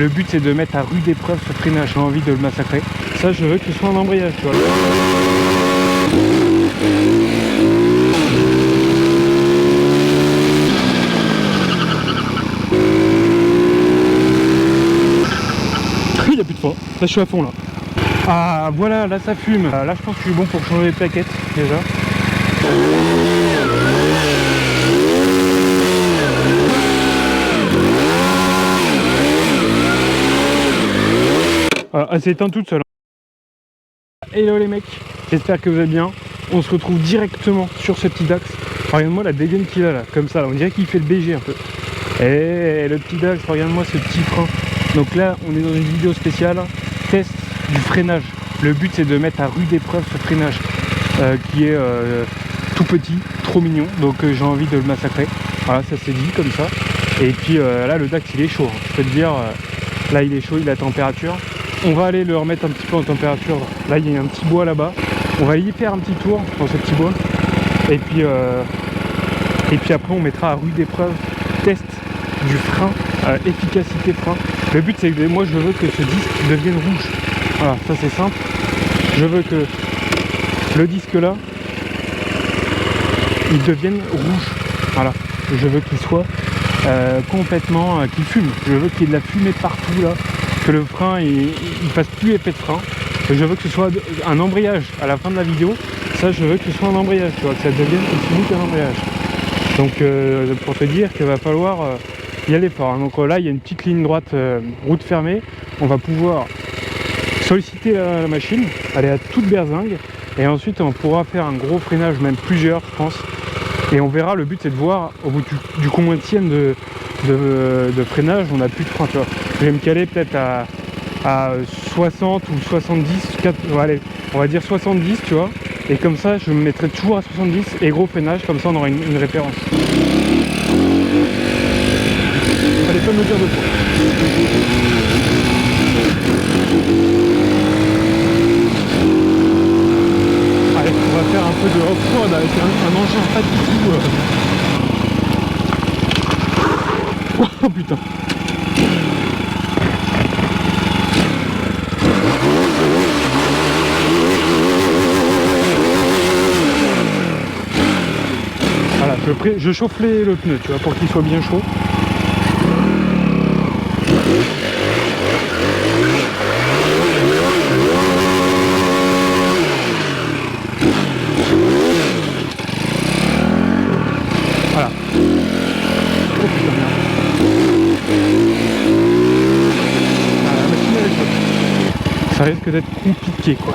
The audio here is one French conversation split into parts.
Le but c'est de mettre à rude épreuve ce freinage, j'ai envie de le massacrer. Ça je veux que ce soit un embrayage, tu vois. Il a plus de frein, là je suis à fond là. Ah voilà, là ça fume. Là je pense que je suis bon pour changer les plaquettes déjà. Elle s'est éteinte toute seule. Hello les mecs, j'espère que vous allez bien. On se retrouve directement sur ce petit Dax. Regarde-moi la dégaine qu'il a là, comme ça, là. On dirait qu'il fait le BG un peu. Et le petit Dax, regarde-moi ce petit frein. Donc là, on est dans une vidéo spéciale, test du freinage. Le but c'est de mettre à rude épreuve ce freinage qui est tout petit, trop mignon. Donc j'ai envie de le massacrer. Voilà, ça s'est dit comme ça. Et puis là, le Dax il est chaud. Je peux te dire, là il est chaud, il a température. On va aller le remettre un petit peu en température. Là il y a un petit bois là-bas. On va y faire un petit tour dans ce petit bois. Et puis après on mettra à rude épreuve test du frein, efficacité frein. Le but c'est que moi je veux que ce disque devienne rouge. Voilà, ça c'est simple. Je veux que le disque là il devienne rouge. Voilà. Je veux qu'il soit complètement qu'il fume. Je veux qu'il y ait de la fumée partout là. Que le frein il fasse plus effet de frein. Et je veux que ce soit un embrayage à la fin de la vidéo. Ça je veux que ce soit un embrayage, tu vois, que ça devienne aussi qu'un embrayage. Donc pour te dire qu'il va falloir y aller fort. Donc là il y a une petite ligne droite, route fermée. On va pouvoir solliciter la machine, aller à toute berzingue. Et ensuite on pourra faire un gros freinage, même plusieurs je pense. Et on verra, le but c'est de voir au bout du combienième de freinage on n'a plus de frein, tu vois. Je vais me caler peut-être à 60 ou 70, allez, on va dire 70, tu vois. Et comme ça, je me mettrai toujours à 70 et gros freinage, comme ça on aura une référence. Fallait pas me dire de quoi. Allez, on va faire un peu de off-road avec un engin pas du tout. Oh putain. Voilà, je chauffe le pneu, tu vois, pour qu'il soit bien chaud. Voilà. Oh putain, merde. Ah, la machine elle est chaude. Ça risque d'être compliqué, quoi.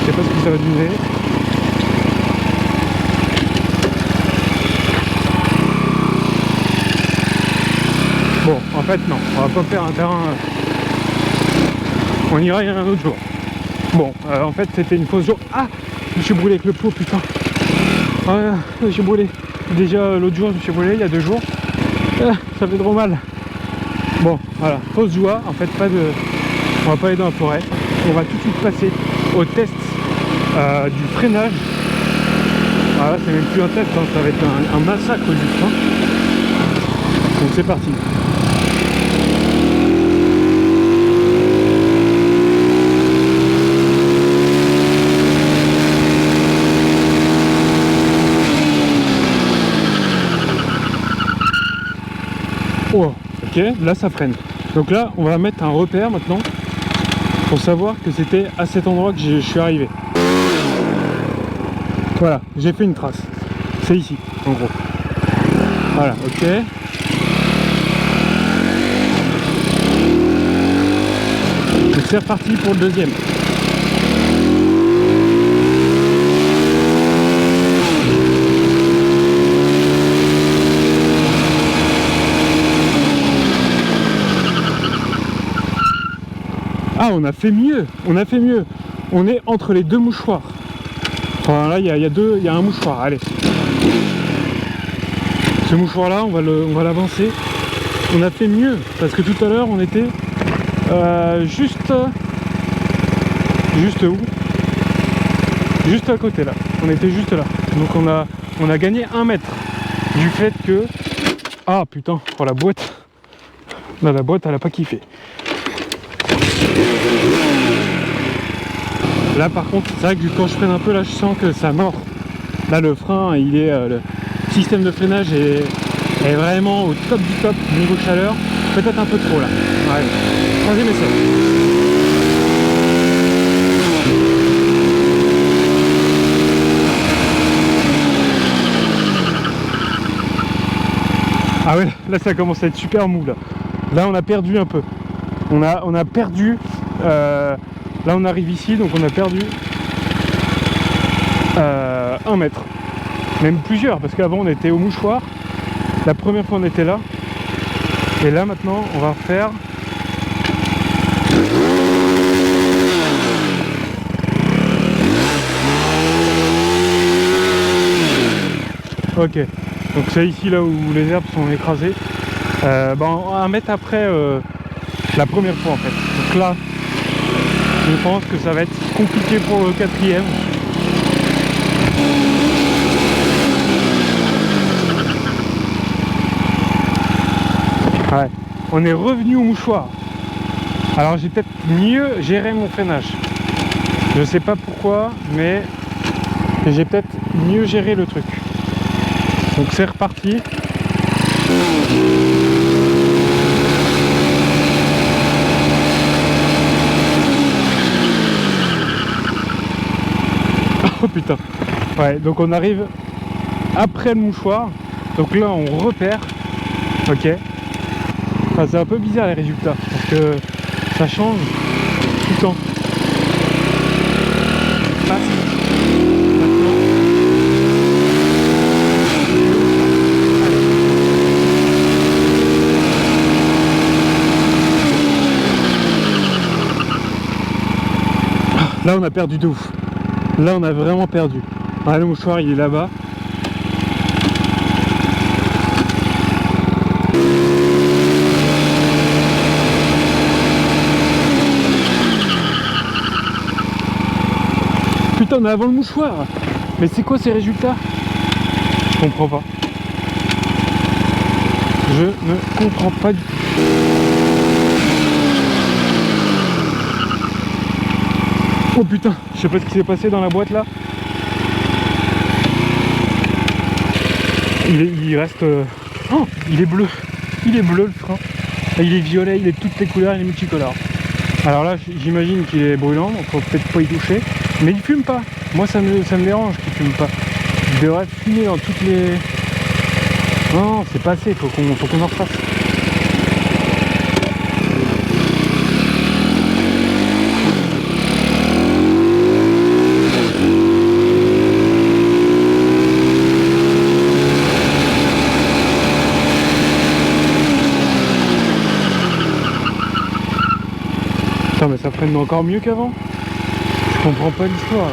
Je sais pas ce que ça va durer. Bon, en fait non, on va pas faire un terrain. On ira un autre jour. Bon, en fait c'était une fausse jour. Ah, je me suis brûlé avec le pot, putain. Ouais, j'ai brûlé. Déjà l'autre jour je me suis brûlé, il y a 2 jours. Ça fait trop mal. Bon, voilà, fausse joie. En fait on va pas aller dans la forêt. On va tout de suite passer au test du freinage. Voilà, c'est même plus un test, hein, ça va être un massacre du frein. Donc c'est parti. Oh, ok, là ça freine. Donc là, on va mettre un repère maintenant pour savoir que c'était à cet endroit que je suis arrivé. Voilà, j'ai fait une trace. C'est ici, en gros. Voilà, ok. Donc c'est reparti pour le deuxième. Ah, on a fait mieux, on a fait mieux. On est entre les 2 mouchoirs. Enfin là, il y a un mouchoir, allez. Ce mouchoir là, on va l'avancer. On a fait mieux, parce que tout à l'heure, on était juste où? Juste à côté là. On était juste là. Donc on a gagné 1 mètre. Du fait que Ah putain, oh la boîte. Là, la boîte, elle a pas kiffé. Là par contre, c'est vrai que quand je freine un peu, là je sens que ça mord. Là le frein, il est, le système de freinage est vraiment au top du top niveau chaleur. Peut-être un peu trop là. Ouais. Troisième essai. Ah ouais, là ça commence à être super mou là. Là on a perdu un peu. On a perdu. Là on arrive ici, donc on a perdu 1 mètre. Même plusieurs, parce qu'avant on était au mouchoir. La première fois on était là. Et là maintenant on va faire. Ok. Donc c'est ici là où les herbes sont écrasées. 1 mètre après la première fois en fait. Donc là, je pense que ça va être compliqué pour le 4e. Ouais, on est revenu au mouchoir. Alors j'ai peut-être mieux géré mon freinage. Je sais pas pourquoi, mais j'ai peut-être mieux géré le truc. Donc c'est reparti. Oh putain. Ouais, donc on arrive après le mouchoir. Donc là on repère. Ok. Enfin, c'est un peu bizarre les résultats. Parce que ça change tout le temps. Passe. Maintenant. Là on a perdu de ouf. Là on a vraiment perdu. Ah, le mouchoir il est là-bas. Putain, on est avant le mouchoir. Mais c'est quoi ces résultats? Je comprends pas. Je ne comprends pas du tout. Oh putain, je sais pas ce qui s'est passé dans la boîte là. Il reste... Oh, il est bleu. Il est bleu le frein. Il est violet, il est de toutes les couleurs, il est multicolore. Alors là, j'imagine qu'il est brûlant, donc faut peut-être pas y toucher. Mais il fume pas. Moi, ça me dérange qu'il fume pas. Il devrait fumer dans toutes les... Non, c'est pas assez, faut qu'on en refasse. Putain, mais ça freine encore mieux qu'avant. Je comprends pas l'histoire.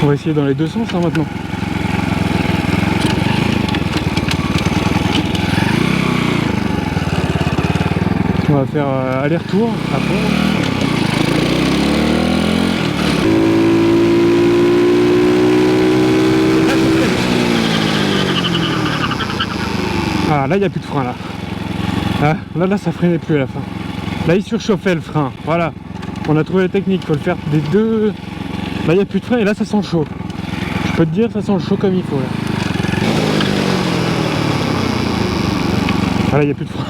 On va essayer dans les deux sens hein, maintenant. On va faire aller-retour à fond. Ah là il n'y a plus de frein là. Ah, là ça freinait plus à la fin. Là il surchauffait le frein. Voilà. On a trouvé la technique, il faut le faire des deux. Là il n'y a plus de frein et là ça sent chaud. Je peux te dire ça sent chaud comme il faut là. Ah là il n'y a plus de frein.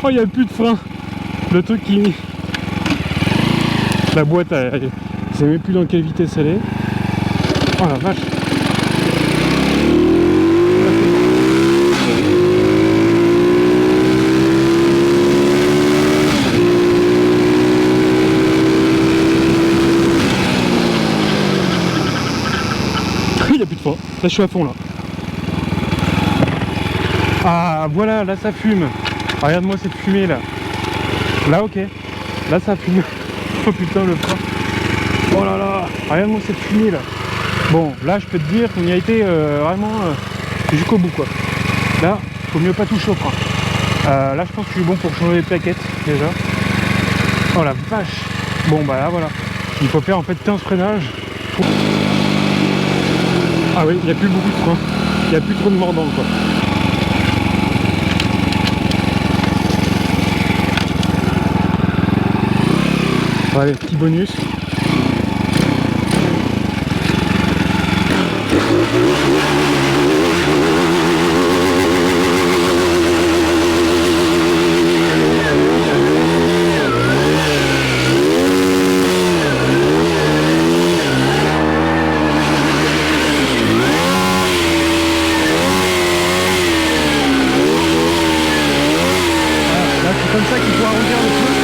Oh il n'y a plus de frein. Le truc qui... La boîte elle sait même plus dans quelle vitesse elle est. Oh la vache. Il n'y a plus de frein. Là je suis à fond là. Ah voilà, là ça fume. Regarde-moi cette fumée là. Là ok. Là ça fume. Oh putain le frein. Oh là là. Regarde-moi cette fumée là. Bon là je peux te dire qu'on y a été vraiment jusqu'au bout quoi. Là faut mieux pas toucher au frein. Là je pense que je suis bon pour changer les plaquettes déjà. Oh la vache. Bon bah là voilà. Il faut faire en fait 15 freinages. Ah oui, il n'y a plus beaucoup de frein. Il n'y a plus trop de mordant quoi. Allez, petit bonus. Là, c'est comme ça qu'il faut arrondir le pneu.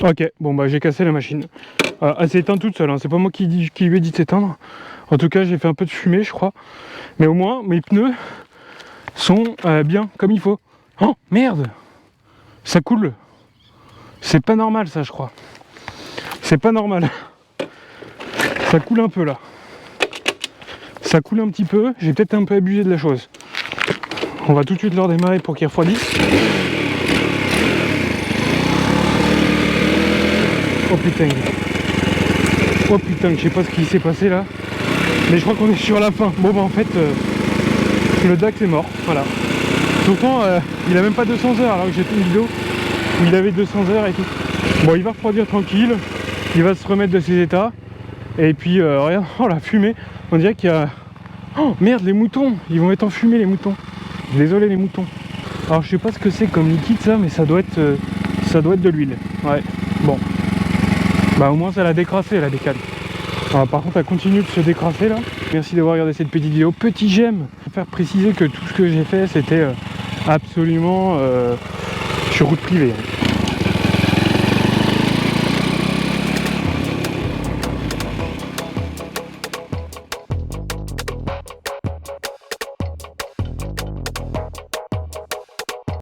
Ok, bon bah j'ai cassé la machine. Elle s'est éteinte toute seule, hein. C'est pas moi qui lui ai dit de s'éteindre. En tout cas j'ai fait un peu de fumée je crois. Mais au moins mes pneus sont bien comme il faut. Oh merde. Ça coule. C'est pas normal ça je crois. C'est pas normal. Ça coule un peu là. Ça coule un petit peu. J'ai peut-être un peu abusé de la chose. On va tout de suite leur démarrer pour qu'ils refroidissent. Oh putain. Oh putain, je sais pas ce qui s'est passé là. Mais je crois qu'on est sur la fin. Bon bah en fait, le Dax est mort. Voilà. Pourtant, il a même pas 200 heures alors que j'ai fait une vidéo où il avait 200 heures et tout. Bon, il va refroidir tranquille. Il va se remettre de ses états. Et puis, regarde, oh la fumée. On dirait qu'il y a... Oh merde, les moutons. Ils vont être en fumée les moutons. Désolé les moutons. Alors je sais pas ce que c'est comme liquide ça, mais ça doit être de l'huile. Ouais. Bon. Bah au moins ça l'a décrassé la décale. Alors, par contre elle continue de se décrasser là. Merci d'avoir regardé cette petite vidéo. Petit j'aime. Pour faire préciser que tout ce que j'ai fait c'était absolument sur route privée.